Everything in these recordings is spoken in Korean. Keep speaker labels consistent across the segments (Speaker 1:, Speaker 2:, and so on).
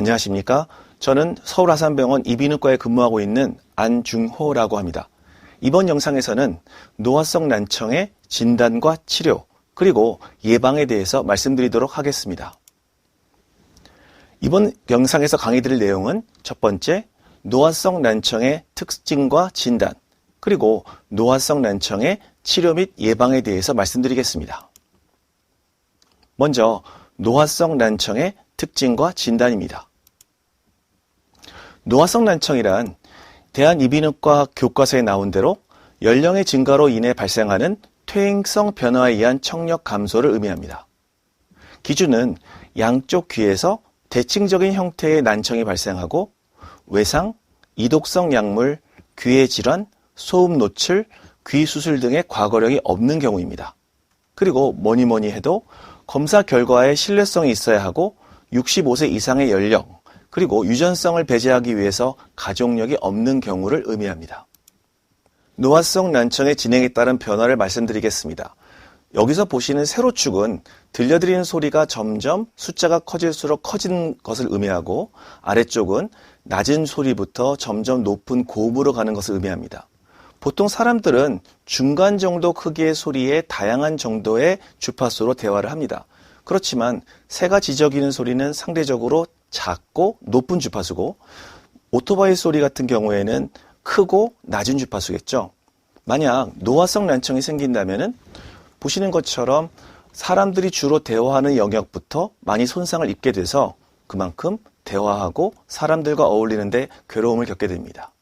Speaker 1: 안녕하십니까? 저는 서울아산병원 이비인후과에 근무하고 있는 안중호라고 합니다. 이번 영상에서는 노화성 난청의 진단과 치료, 그리고 예방에 대해서 말씀드리도록 하겠습니다. 이번 영상에서 강의드릴 내용은 첫 번째, 노화성 난청의 특징과 진단, 그리고 노화성 난청의 치료 및 예방에 대해서 말씀드리겠습니다. 먼저 노화성 난청의 특징과 진단입니다. 노화성 난청이란 대한이비인후과 교과서에 나온 대로 연령의 증가로 인해 발생하는 퇴행성 변화에 의한 청력 감소를 의미합니다. 기준은 양쪽 귀에서 대칭적인 형태의 난청이 발생하고 외상, 이독성 약물, 귀의 질환, 소음 노출, 귀 수술 등의 과거력이 없는 경우입니다. 그리고 뭐니 해도 검사 결과에 신뢰성이 있어야 하고 65세 이상의 연령, 그리고 유전성을 배제하기 위해서 가족력이 없는 경우를 의미합니다. 노화성 난청의 진행에 따른 변화를 말씀드리겠습니다. 여기서 보시는 세로축은 들려드리는 소리가 점점 숫자가 커질수록 커진 것을 의미하고, 아래쪽은 낮은 소리부터 점점 높은 고음으로 가는 것을 의미합니다. 보통 사람들은 중간 정도 크기의 소리에 다양한 정도의 주파수로 대화를 합니다. 그렇지만 새가 지저귀는 소리는 상대적으로 작고 높은 주파수고, 오토바이 소리 같은 경우에는 크고 낮은 주파수겠죠. 만약 노화성 난청이 생긴다면은 보시는 것처럼 사람들이 주로 대화하는 영역부터 많이 손상을 입게 돼서 그만큼 대화하고 사람들과 어울리는데 괴로움을 겪게 됩니다.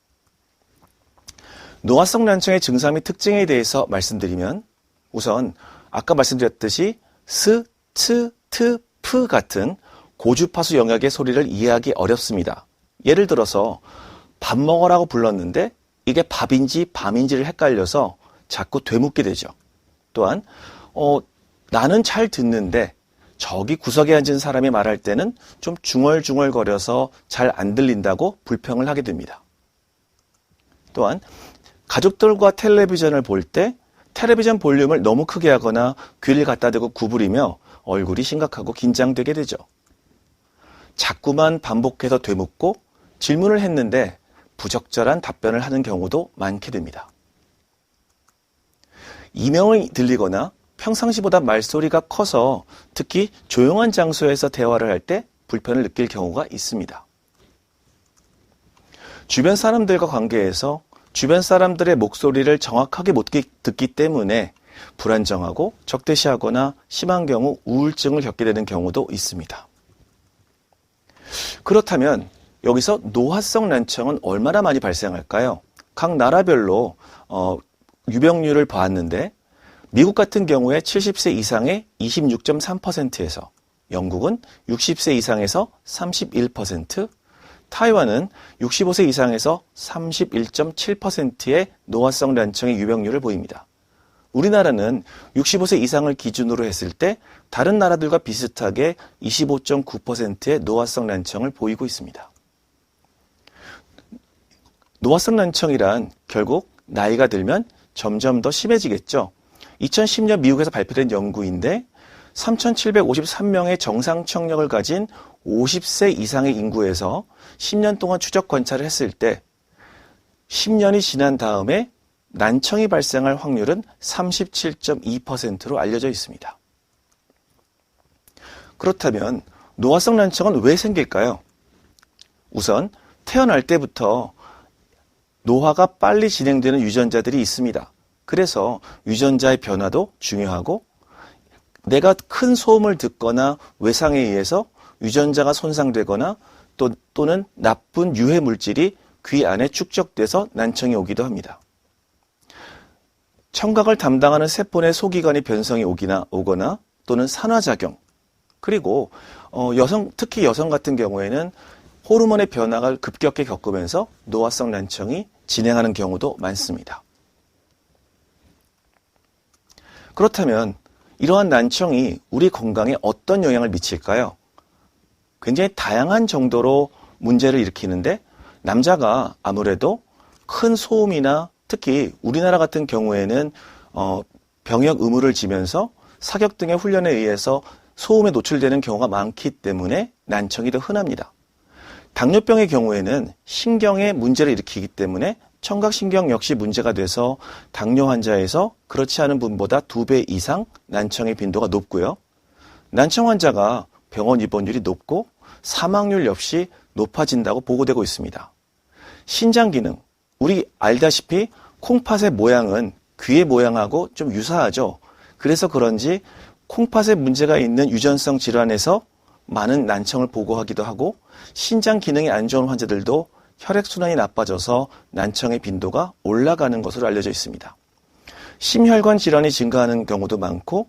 Speaker 1: 노화성 난청의 증상 및 특징에 대해서 말씀드리면, 우선 아까 말씀드렸듯이 스, 트, 트, 프 같은 고주파수 영역의 소리를 이해하기 어렵습니다. 예를 들어서 밥 먹으라고 불렀는데 이게 밥인지 밤인지를 헷갈려서 자꾸 되묻게 되죠. 또한 나는 잘 듣는데 저기 구석에 앉은 사람이 말할 때는 좀 중얼중얼거려서 잘 안 들린다고 불평을 하게 됩니다. 또한 가족들과 텔레비전을 볼 때 텔레비전 볼륨을 너무 크게 하거나 귀를 갖다 대고 구부리며 얼굴이 심각하고 긴장되게 되죠. 자꾸만 반복해서 되묻고 질문을 했는데 부적절한 답변을 하는 경우도 많게 됩니다. 이명이 들리거나 평상시보다 말소리가 커서 특히 조용한 장소에서 대화를 할 때 불편을 느낄 경우가 있습니다. 주변 사람들과 관계에서 주변 사람들의 목소리를 정확하게 못 듣기 때문에 불안정하고 적대시하거나 심한 경우 우울증을 겪게 되는 경우도 있습니다. 그렇다면 여기서 노화성 난청은 얼마나 많이 발생할까요? 각 나라별로 유병률을 보았는데, 미국 같은 경우에 70세 이상의 26.3%에서, 영국은 60세 이상에서 31%, 타이완은 65세 이상에서 31.7%의 노화성 난청의 유병률을 보입니다. 우리나라는 65세 이상을 기준으로 했을 때 다른 나라들과 비슷하게 25.9%의 노화성 난청을 보이고 있습니다. 노화성 난청이란 결국 나이가 들면 점점 더 심해지겠죠. 2010년 미국에서 발표된 연구인데 3,753명의 정상 청력을 가진 50세 이상의 인구에서 10년 동안 추적 관찰을 했을 때 10년이 지난 다음에 난청이 발생할 확률은 37.2%로 알려져 있습니다. 그렇다면 노화성 난청은 왜 생길까요? 우선 태어날 때부터 노화가 빨리 진행되는 유전자들이 있습니다. 그래서 유전자의 변화도 중요하고, 내가 큰 소음을 듣거나 외상에 의해서 유전자가 손상되거나 또는 나쁜 유해 물질이 귀 안에 축적돼서 난청이 오기도 합니다. 청각을 담당하는 세포 내 소기관이 변성이 오거나 또는 산화작용, 그리고 특히 여성 같은 경우에는 호르몬의 변화가 급격히 겪으면서 노화성 난청이 진행하는 경우도 많습니다. 그렇다면 이러한 난청이 우리 건강에 어떤 영향을 미칠까요? 굉장히 다양한 정도로 문제를 일으키는데, 남자가 아무래도 큰 소음이나 특히 우리나라 같은 경우에는 병역 의무를 지면서 사격 등의 훈련에 의해서 소음에 노출되는 경우가 많기 때문에 난청이 더 흔합니다. 당뇨병의 경우에는 신경에 문제를 일으키기 때문에 청각신경 역시 문제가 돼서 당뇨 환자에서 그렇지 않은 분보다 2배 이상 난청의 빈도가 높고요. 난청 환자가 병원 입원율이 높고 사망률 역시 높아진다고 보고되고 있습니다. 신장 기능, 우리 알다시피 콩팥의 모양은 귀의 모양하고 좀 유사하죠. 그래서 그런지 콩팥에 문제가 있는 유전성 질환에서 많은 난청을 보고하기도 하고 신장 기능이 안 좋은 환자들도 혈액순환이 나빠져서 난청의 빈도가 올라가는 것으로 알려져 있습니다. 심혈관 질환이 증가하는 경우도 많고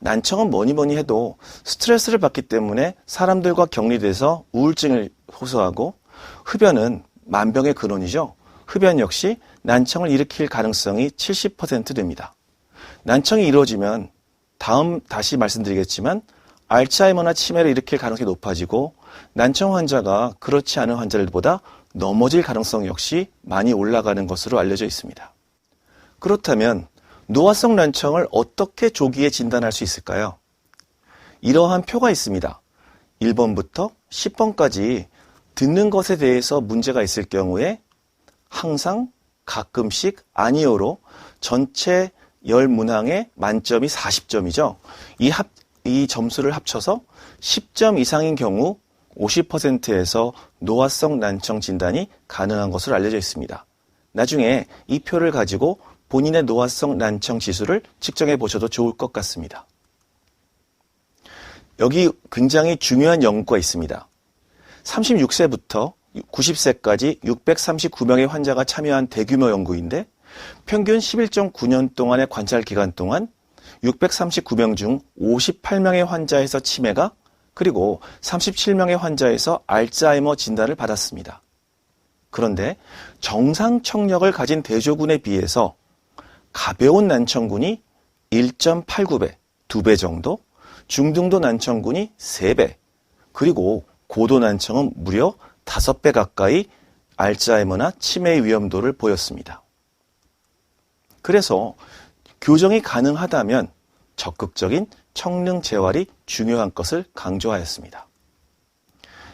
Speaker 1: 난청은 뭐니 해도 스트레스를 받기 때문에 사람들과 격리돼서 우울증을 호소하고 흡연은 만병의 근원이죠. 흡연 역시 난청을 일으킬 가능성이 70% 됩니다. 난청이 이루어지면 다시 말씀드리겠지만 알츠하이머나 치매를 일으킬 가능성이 높아지고 난청 환자가 그렇지 않은 환자들보다 넘어질 가능성 역시 많이 올라가는 것으로 알려져 있습니다. 그렇다면 노화성 난청을 어떻게 조기에 진단할 수 있을까요? 이러한 표가 있습니다. 1번부터 10번까지 듣는 것에 대해서 문제가 있을 경우에 항상, 가끔씩, 아니요로 전체 10문항의 만점이 40점이죠. 이 점수를 합쳐서 10점 이상인 경우 50%에서 노화성 난청 진단이 가능한 것으로 알려져 있습니다. 나중에 이 표를 가지고 본인의 노화성 난청 지수를 측정해 보셔도 좋을 것 같습니다. 여기 굉장히 중요한 연구가 있습니다. 36세부터 90세까지 639명의 환자가 참여한 대규모 연구인데 평균 11.9년 동안의 관찰 기간 동안 639명 중 58명의 환자에서 치매가 그리고 37명의 환자에서 알츠하이머 진단을 받았습니다. 그런데 정상 청력을 가진 대조군에 비해서 가벼운 난청군이 1.89배, 2배 정도, 중등도 난청군이 3배, 그리고 고도 난청은 무려 5배 가까이 알츠하이머나 치매의 위험도를 보였습니다. 그래서 교정이 가능하다면 적극적인 청능 재활이 중요한 것을 강조하였습니다.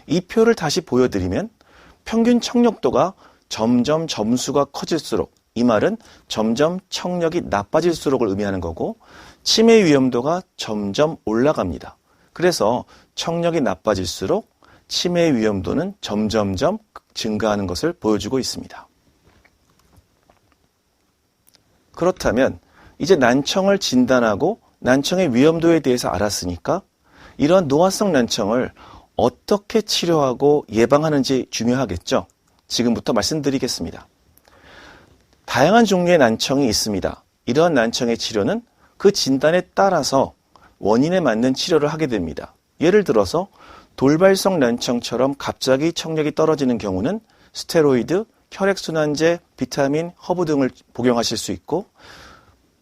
Speaker 1: 이 표를 다시 보여드리면 평균 청력도가 점점 점수가 커질수록, 이 말은 점점 청력이 나빠질수록을 의미하는 거고 치매 위험도가 점점 올라갑니다. 그래서 청력이 나빠질수록 치매 위험도는 점점점 증가하는 것을 보여주고 있습니다. 그렇다면 이제 난청을 진단하고 난청의 위험도에 대해서 알았으니까 이런 노화성 난청을 어떻게 치료하고 예방하는지 중요하겠죠. 지금부터 말씀드리겠습니다. 다양한 종류의 난청이 있습니다. 이러한 난청의 치료는 그 진단에 따라서 원인에 맞는 치료를 하게 됩니다. 예를 들어서 돌발성 난청처럼 갑자기 청력이 떨어지는 경우는 스테로이드, 혈액순환제, 비타민, 허브 등을 복용하실 수 있고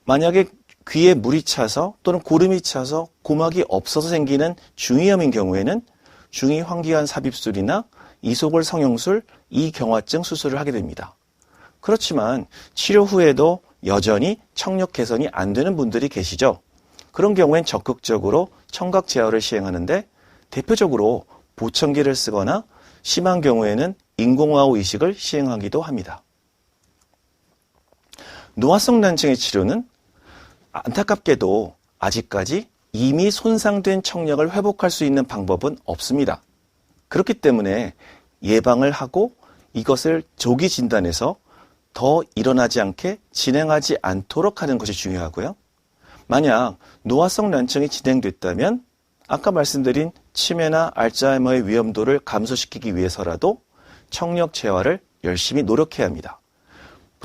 Speaker 1: 만약에 귀에 물이 차서 또는 고름이 차서 고막이 없어서 생기는 중이염인 경우에는 중이환기관 삽입술이나 이소골 성형술, 이경화증 수술을 하게 됩니다. 그렇지만 치료 후에도 여전히 청력 개선이 안 되는 분들이 계시죠. 그런 경우엔 적극적으로 청각 재활을 시행하는데 대표적으로 보청기를 쓰거나 심한 경우에는 인공와우 이식을 시행하기도 합니다. 노화성 난청의 치료는 안타깝게도 아직까지 이미 손상된 청력을 회복할 수 있는 방법은 없습니다. 그렇기 때문에 예방을 하고 이것을 조기 진단해서 더 일어나지 않게 진행하지 않도록 하는 것이 중요하고요. 만약 노화성 난청이 진행됐다면 아까 말씀드린 치매나 알츠하이머의 위험도를 감소시키기 위해서라도 청력 재활을 열심히 노력해야 합니다.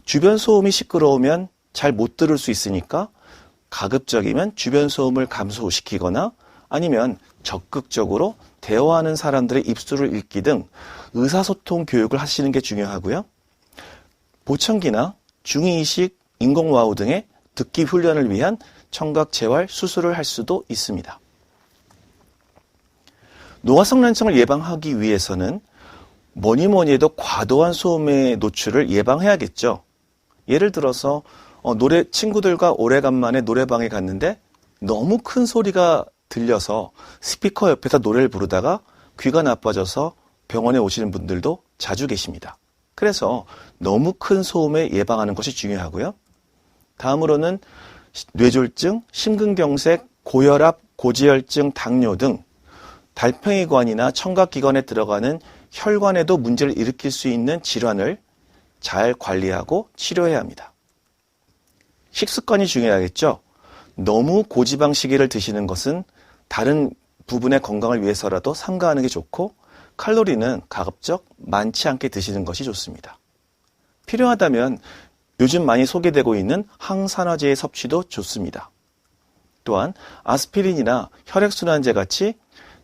Speaker 1: 주변 소음이 시끄러우면 잘 못 들을 수 있으니까 가급적이면 주변 소음을 감소시키거나 아니면 적극적으로 대화하는 사람들의 입술을 읽기 등 의사소통 교육을 하시는 게 중요하고요. 보청기나 중이이식, 인공와우 등의 듣기 훈련을 위한 청각 재활 수술을 할 수도 있습니다. 노화성 난청을 예방하기 위해서는 뭐니 해도 과도한 소음의 노출을 예방해야겠죠. 예를 들어서 친구들과 오래간만에 노래방에 갔는데 너무 큰 소리가 들려서 스피커 옆에서 노래를 부르다가 귀가 나빠져서 병원에 오시는 분들도 자주 계십니다. 그래서 너무 큰 소음에 예방하는 것이 중요하고요. 다음으로는 뇌졸중, 심근경색, 고혈압, 고지혈증, 당뇨 등 달팽이관이나 청각기관에 들어가는 혈관에도 문제를 일으킬 수 있는 질환을 잘 관리하고 치료해야 합니다. 식습관이 중요하겠죠. 너무 고지방식이를 드시는 것은 다른 부분의 건강을 위해서라도 삼가하는 게 좋고, 칼로리는 가급적 많지 않게 드시는 것이 좋습니다. 필요하다면 요즘 많이 소개되고 있는 항산화제의 섭취도 좋습니다. 또한 아스피린이나 혈액순환제 같이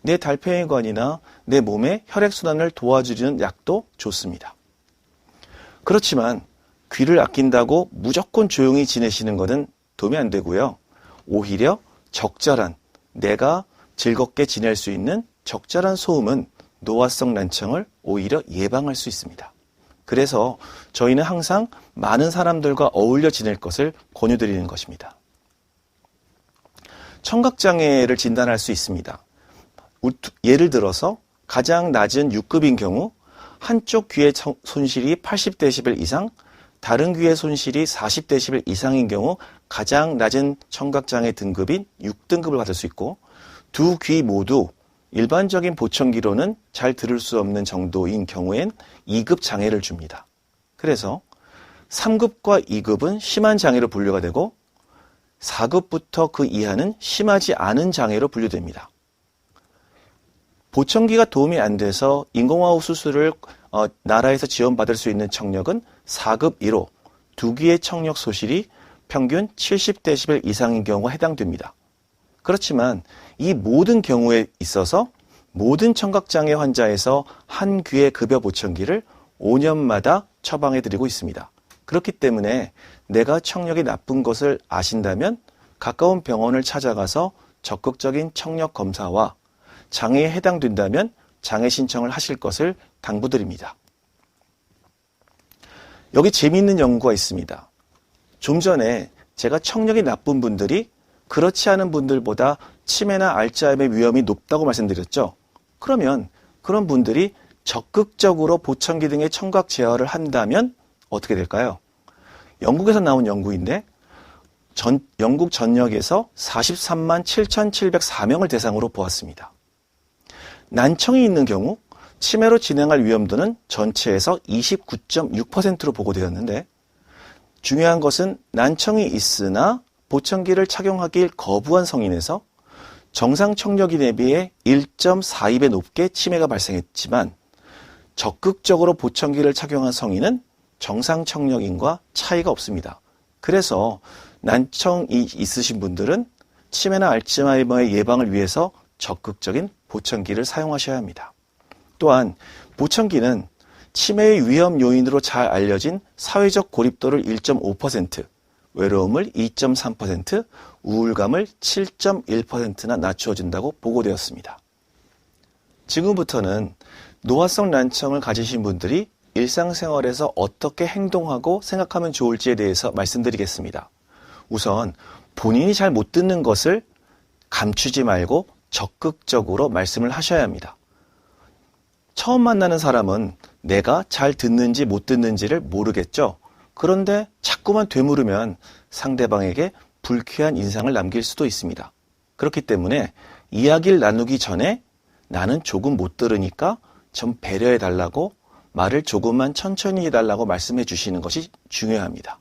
Speaker 1: 내 달팽이관이나 내 몸의 혈액순환을 도와주는 약도 좋습니다. 그렇지만 귀를 아낀다고 무조건 조용히 지내시는 것은 도움이 안 되고요. 오히려 적절한, 내가 즐겁게 지낼 수 있는 적절한 소음은 노화성 난청을 오히려 예방할 수 있습니다. 그래서 저희는 항상 많은 사람들과 어울려 지낼 것을 권유드리는 것입니다. 청각장애를 진단할 수 있습니다. 예를 들어서 가장 낮은 6급인 경우 한쪽 귀의 손실이 80dB 이상, 다른 귀의 손실이 40dB 이상인 경우 가장 낮은 청각장애 등급인 6등급을 받을 수 있고, 두 귀 모두 일반적인 보청기로는 잘 들을 수 없는 정도인 경우엔 2급 장애를 줍니다. 그래서 3급과 2급은 심한 장애로 분류가 되고 4급부터 그 이하는 심하지 않은 장애로 분류됩니다. 보청기가 도움이 안 돼서 인공호흡 수술을 나라에서 지원받을 수 있는 청력은 4급 이로 두 귀의 청력 소실이 평균 70dB 이상인 경우가 해당됩니다. 그렇지만 이 모든 경우에 있어서 모든 청각장애 환자에서 한 귀의 급여 보청기를 5년마다 처방해드리고 있습니다. 그렇기 때문에 내가 청력이 나쁜 것을 아신다면 가까운 병원을 찾아가서 적극적인 청력 검사와 장애에 해당된다면 장애 신청을 하실 것을 당부드립니다. 여기 재미있는 연구가 있습니다. 좀 전에 제가 청력이 나쁜 분들이 그렇지 않은 분들보다 치매나 알츠하이머의 위험이 높다고 말씀드렸죠. 그러면 그런 분들이 적극적으로 보청기 등의 청각 제어를 한다면 어떻게 될까요? 영국에서 나온 연구인데 영국 전역에서 43만 7,704명을 대상으로 보았습니다. 난청이 있는 경우 치매로 진행할 위험도는 전체에서 29.6%로 보고되었는데, 중요한 것은 난청이 있으나 보청기를 착용하길 거부한 성인에서 정상 청력인에 비해 1.42배 높게 치매가 발생했지만 적극적으로 보청기를 착용한 성인은 정상 청력인과 차이가 없습니다. 그래서 난청이 있으신 분들은 치매나 알츠하이머의 예방을 위해서 적극적인 보청기를 사용하셔야 합니다. 또한 보청기는 치매의 위험 요인으로 잘 알려진 사회적 고립도를 1.5%, 외로움을 2.3%, 우울감을 7.1%나 낮추어준다고 보고되었습니다. 지금부터는 노화성 난청을 가지신 분들이 일상생활에서 어떻게 행동하고 생각하면 좋을지에 대해서 말씀드리겠습니다. 우선 본인이 잘 못 듣는 것을 감추지 말고 적극적으로 말씀을 하셔야 합니다. 처음 만나는 사람은 내가 잘 듣는지 못 듣는지를 모르겠죠. 그런데 자꾸만 되물으면 상대방에게 불쾌한 인상을 남길 수도 있습니다. 그렇기 때문에 이야기를 나누기 전에 나는 조금 못 들으니까 좀 배려해 달라고, 말을 조금만 천천히 해달라고 말씀해 주시는 것이 중요합니다.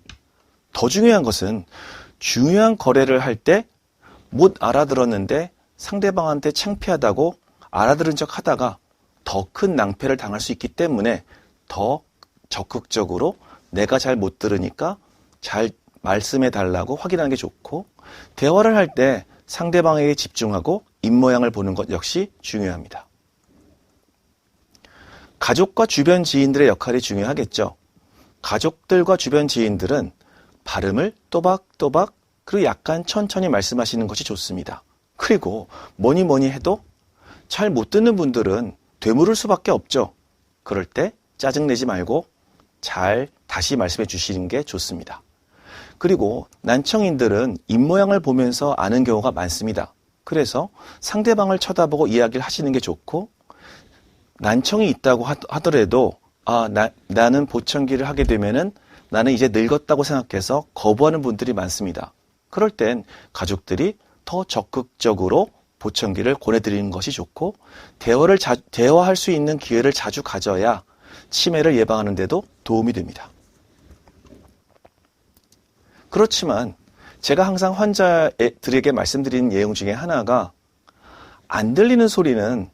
Speaker 1: 더 중요한 것은 중요한 거래를 할 때 못 알아들었는데 상대방한테 창피하다고 알아들은 척 하다가 더 큰 낭패를 당할 수 있기 때문에 더 적극적으로 내가 잘 못 들으니까 잘 말씀해 달라고 확인하는 게 좋고, 대화를 할 때 상대방에게 집중하고 입모양을 보는 것 역시 중요합니다. 가족과 주변 지인들의 역할이 중요하겠죠. 가족들과 주변 지인들은 발음을 또박또박 그리고 약간 천천히 말씀하시는 것이 좋습니다. 그리고 뭐니 해도 잘 못 듣는 분들은 되물을 수밖에 없죠. 그럴 때 짜증내지 말고 잘 다시 말씀해 주시는 게 좋습니다. 그리고 난청인들은 입모양을 보면서 아는 경우가 많습니다. 그래서 상대방을 쳐다보고 이야기를 하시는 게 좋고, 난청이 있다고 하더라도 나는 보청기를 하게 되면은 나는 이제 늙었다고 생각해서 거부하는 분들이 많습니다. 그럴 땐 가족들이 더 적극적으로 보청기를 권해드리는 것이 좋고 대화할 수 있는 기회를 자주 가져야 치매를 예방하는 데도 도움이 됩니다. 그렇지만 제가 항상 환자들에게 말씀드리는 내용 중에 하나가 안 들리는 소리는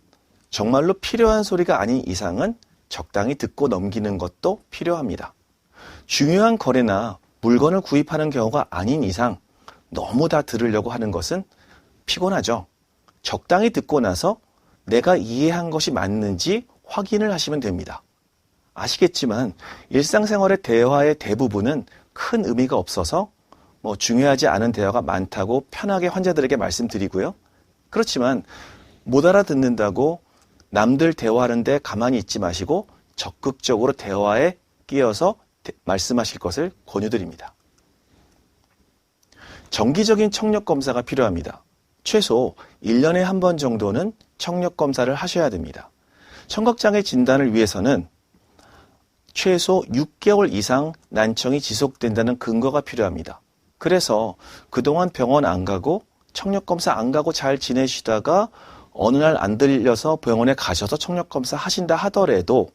Speaker 1: 정말로 필요한 소리가 아닌 이상은 적당히 듣고 넘기는 것도 필요합니다. 중요한 거래나 물건을 구입하는 경우가 아닌 이상 너무 다 들으려고 하는 것은 피곤하죠. 적당히 듣고 나서 내가 이해한 것이 맞는지 확인을 하시면 됩니다. 아시겠지만 일상생활의 대화의 대부분은 큰 의미가 없어서 중요하지 않은 대화가 많다고 편하게 환자들에게 말씀드리고요. 그렇지만 못 알아듣는다고 남들 대화하는데 가만히 있지 마시고 적극적으로 대화에 끼어서 말씀하실 것을 권유드립니다. 정기적인 청력검사가 필요합니다. 최소 1년에 한 번 정도는 청력검사를 하셔야 됩니다. 청각장애 진단을 위해서는 최소 6개월 이상 난청이 지속된다는 근거가 필요합니다. 그래서 그동안 병원 안 가고 청력검사 안 가고 잘 지내시다가 어느 날 안 들려서 병원에 가셔서 청력검사 하신다 하더라도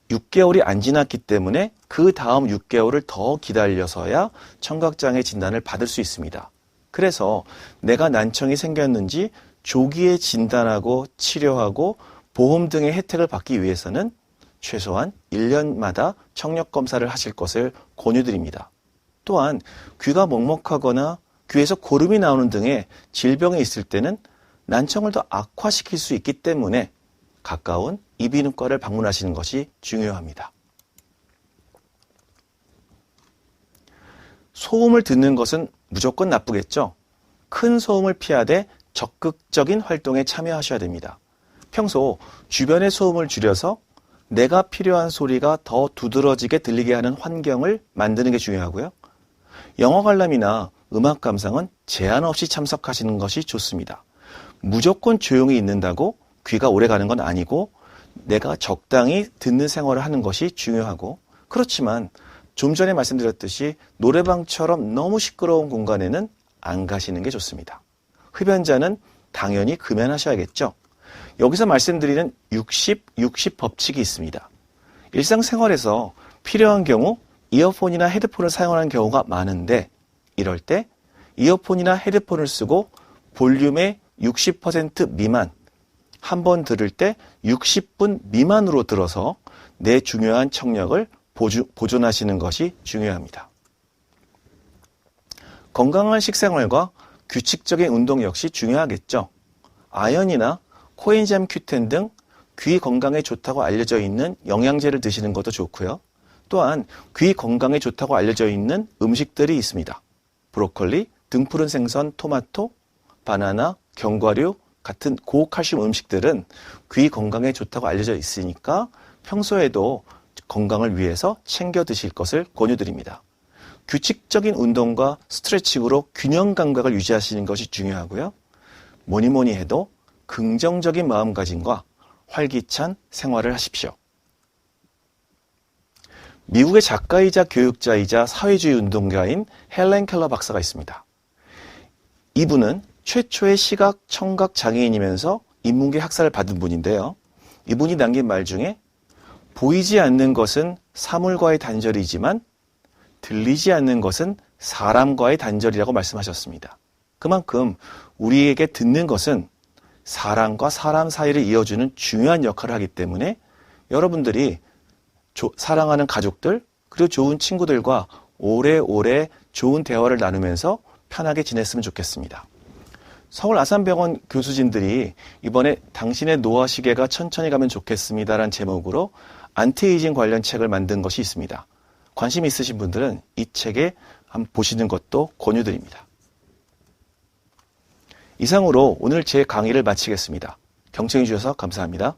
Speaker 1: 6개월이 안 지났기 때문에 그 다음 6개월을 더 기다려서야 청각장애 진단을 받을 수 있습니다. 그래서 내가 난청이 생겼는지 조기에 진단하고 치료하고 보험 등의 혜택을 받기 위해서는 최소한 1년마다 청력검사를 하실 것을 권유드립니다. 또한 귀가 먹먹하거나 귀에서 고름이 나오는 등의 질병이 있을 때는 난청을 더 악화시킬 수 있기 때문에 가까운 이비인후과를 방문하시는 것이 중요합니다. 소음을 듣는 것은 무조건 나쁘겠죠? 큰 소음을 피하되 적극적인 활동에 참여하셔야 됩니다. 평소 주변의 소음을 줄여서 내가 필요한 소리가 더 두드러지게 들리게 하는 환경을 만드는 게 중요하고요. 영화 관람이나 음악 감상은 제한 없이 참석하시는 것이 좋습니다. 무조건 조용히 있는다고 귀가 오래 가는 건 아니고 내가 적당히 듣는 생활을 하는 것이 중요하고, 그렇지만 좀 전에 말씀드렸듯이 노래방처럼 너무 시끄러운 공간에는 안 가시는 게 좋습니다. 흡연자는 당연히 금연하셔야겠죠. 여기서 말씀드리는 60 법칙이 있습니다. 일상생활에서 필요한 경우 이어폰이나 헤드폰을 사용하는 경우가 많은데, 이럴 때 이어폰이나 헤드폰을 쓰고 볼륨의 60% 미만, 한 번 들을 때 60분 미만으로 들어서 내 중요한 청력을 보존하시는 것이 중요합니다. 건강한 식생활과 규칙적인 운동 역시 중요하겠죠. 아연이나 코엔자임 Q10 등 귀 건강에 좋다고 알려져 있는 영양제를 드시는 것도 좋고요. 또한 귀 건강에 좋다고 알려져 있는 음식들이 있습니다. 브로콜리, 등푸른 생선, 토마토, 바나나, 견과류 같은 고칼슘 음식들은 귀 건강에 좋다고 알려져 있으니까 평소에도 건강을 위해서 챙겨 드실 것을 권유드립니다. 규칙적인 운동과 스트레칭으로 균형 감각을 유지하시는 것이 중요하고요. 뭐니 해도 긍정적인 마음가짐과 활기찬 생활을 하십시오. 미국의 작가이자 교육자이자 사회주의 운동가인 헬렌 켈러 박사가 있습니다. 이분은 최초의 시각 청각 장애인이면서 인문계 학사를 받은 분인데요. 이분이 남긴 말 중에 보이지 않는 것은 사물과의 단절이지만 들리지 않는 것은 사람과의 단절이라고 말씀하셨습니다. 그만큼 우리에게 듣는 것은 사람과 사람 사이를 이어주는 중요한 역할을 하기 때문에 여러분들이 사랑하는 가족들 그리고 좋은 친구들과 오래오래 좋은 대화를 나누면서 편하게 지냈으면 좋겠습니다. 서울 아산병원 교수진들이 이번에 당신의 노화 시계가 천천히 가면 좋겠습니다라는 제목으로 안티에이징 관련 책을 만든 것이 있습니다. 관심 있으신 분들은 이 책에 한번 보시는 것도 권유드립니다. 이상으로 오늘 제 강의를 마치겠습니다. 경청해 주셔서 감사합니다.